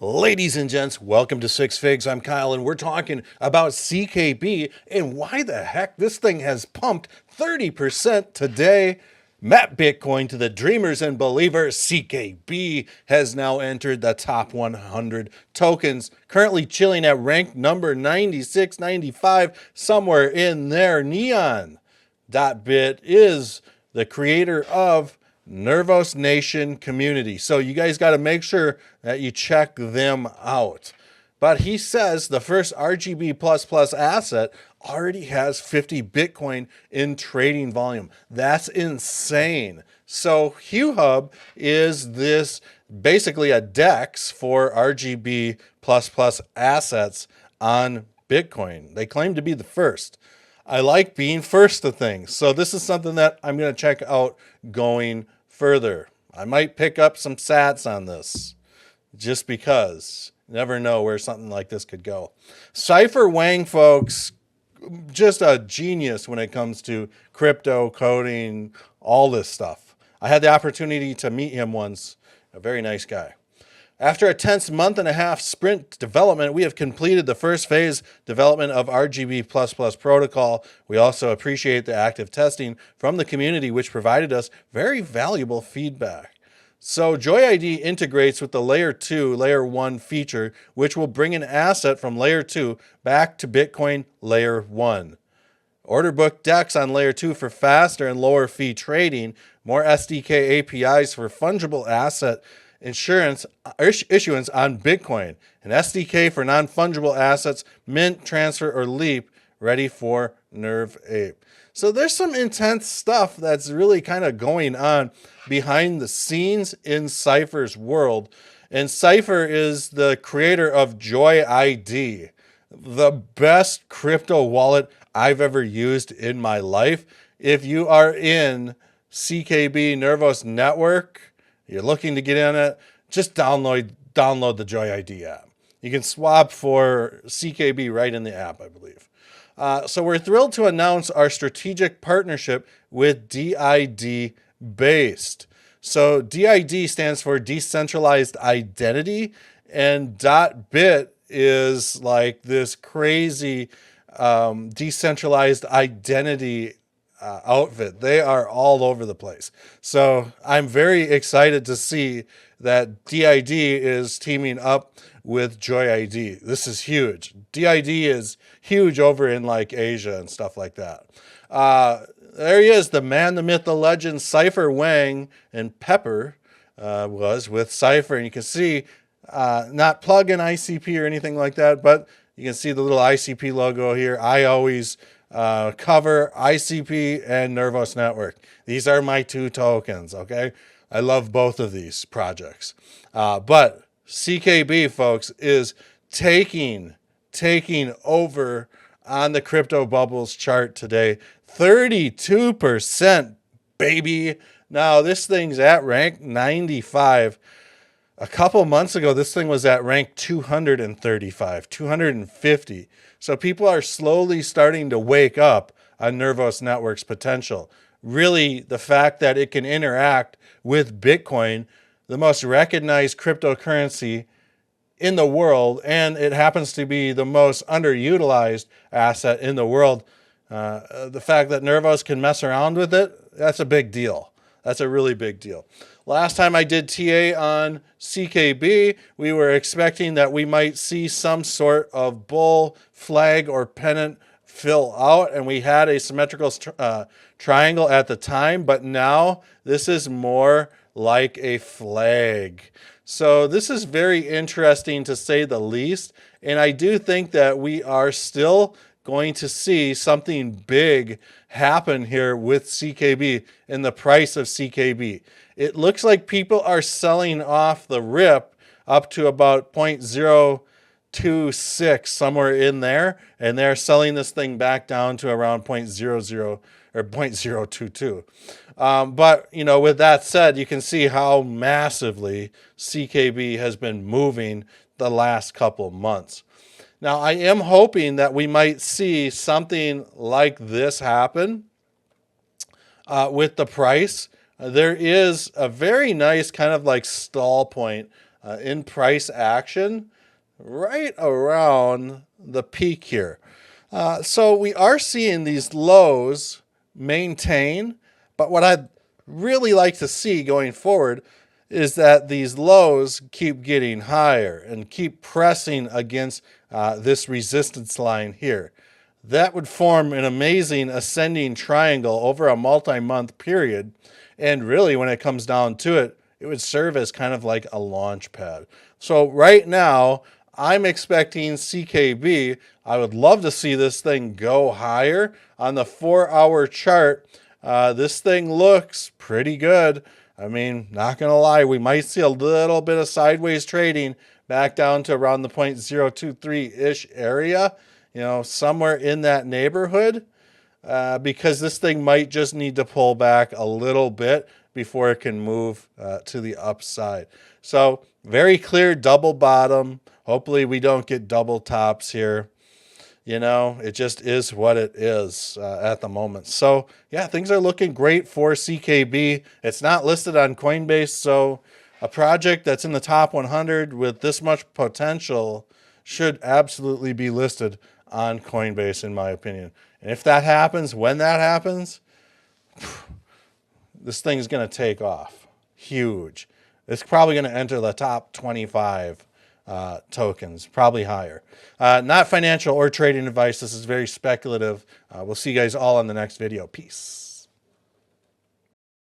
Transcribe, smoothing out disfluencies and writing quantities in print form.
Ladies and gents, welcome to Six Figs. I'm Kyle, and we're talking about CKB and why the heck this thing has pumped 30% today. Map Bitcoin to the dreamers and believers. CKB has now entered the top 100 tokens, currently chilling at rank number 96, 95, somewhere in there. Neon.bit is the creator of Nervos Nation community. So you guys got to make sure that you check them out. But he says the first RGB++ asset already has 50 Bitcoin in trading volume. That's insane. So HuHub is this basically a DEX for RGB++ assets on Bitcoin. They claim to be the first. I like being first to things. So this is something that I'm going to check out going further. I might pick up some sats on this just because. Never know where something like this could go. Cypher Wang, folks, just a genius when it comes to crypto, coding, all this stuff. I had the opportunity to meet him once. A very nice guy. After a tense month-and-a-half sprint development, we have completed the first phase development of RGB++ protocol. We also appreciate the active testing from the community, which provided us very valuable feedback. So JoyID integrates with the Layer 2, Layer 1 feature, which will bring an asset from Layer 2 back to Bitcoin Layer 1. Order book DEX on Layer 2 for faster and lower fee trading, more SDK APIs for fungible asset issuance on Bitcoin, an SDK for non-fungible assets, mint, transfer, or leap, ready for Nerve Ape. So there's some intense stuff that's really kind of going on behind the scenes in Cypher's world. And Cypher is the creator of JoyID, the best crypto wallet I've ever used in my life. If you are in CKB Nervos Network, you're looking to get in it, just download the JoyID app. You can swap for CKB right in the app, I believe. So we're thrilled to announce our strategic partnership with DID Based. So DID stands for Decentralized Identity, and .bit is like this crazy decentralized identity outfit. They are all over the place. So I'm very excited to see that DID is teaming up with JoyID. This is huge. DID is huge over in like Asia and stuff like that. There he is, the man, the myth, the legend, Cypher Wang, and Pepper was with Cypher. And you can see not plug-in ICP or anything like that, but you can see the little ICP logo here. I always cover ICP and Nervos Network. These are my two tokens, okay? I love both of these projects. But CKB, folks, is taking over on the crypto bubbles chart today. 32%, baby. Now, this thing's at rank 95. A couple months ago, this thing was at rank 235, 250. So people are slowly starting to wake up on Nervos Network's potential. Really, the fact that it can interact with Bitcoin, the most recognized cryptocurrency in the world, and it happens to be the most underutilized asset in the world. The fact that Nervos can mess around with it, that's a big deal. That's a really big deal. Last time I did TA on CKB, we were expecting that we might see some sort of bull, flag, or pennant fill out, and we had a symmetrical triangle at the time, but now this is more like a flag. So this is very interesting to say the least, and I do think that we are still going to see something big happen here with CKB and the price of CKB. It looks like people are selling off the rip up to about 0.026, somewhere in there, and they're selling this thing back down to around 0.00 or 0.022. But, you know, with that said, you can see how massively CKB has been moving the last couple months. Now, I am hoping that we might see something like this happen with the price. There is a very nice kind of like stall point in price action right around the peak here. So we are seeing these lows maintain, but what I'd really like to see going forward is that these lows keep getting higher and keep pressing against this resistance line here. That would form an amazing ascending triangle over a multi-month period. And really, when it comes down to it, it would serve as kind of like a launch pad. So right now, I'm expecting CKB. I would love to see this thing go higher. On the 4-hour chart, this thing looks pretty good. I mean, not going to lie, we might see a little bit of sideways trading back down to around the 0.023-ish area, somewhere in that neighborhood, because this thing might just need to pull back a little bit before it can move to the upside. So very clear double bottom. Hopefully we don't get double tops here. It just is what it is at the moment. So, yeah, things are looking great for CKB. It's not listed on Coinbase, so a project that's in the top 100 with this much potential should absolutely be listed on Coinbase, in my opinion. And if that happens, when that happens, this thing's going to take off. Huge. It's probably going to enter the top 25 tokens, probably higher. Not financial or trading advice. This is very speculative. We'll see you guys all on the next video. Peace.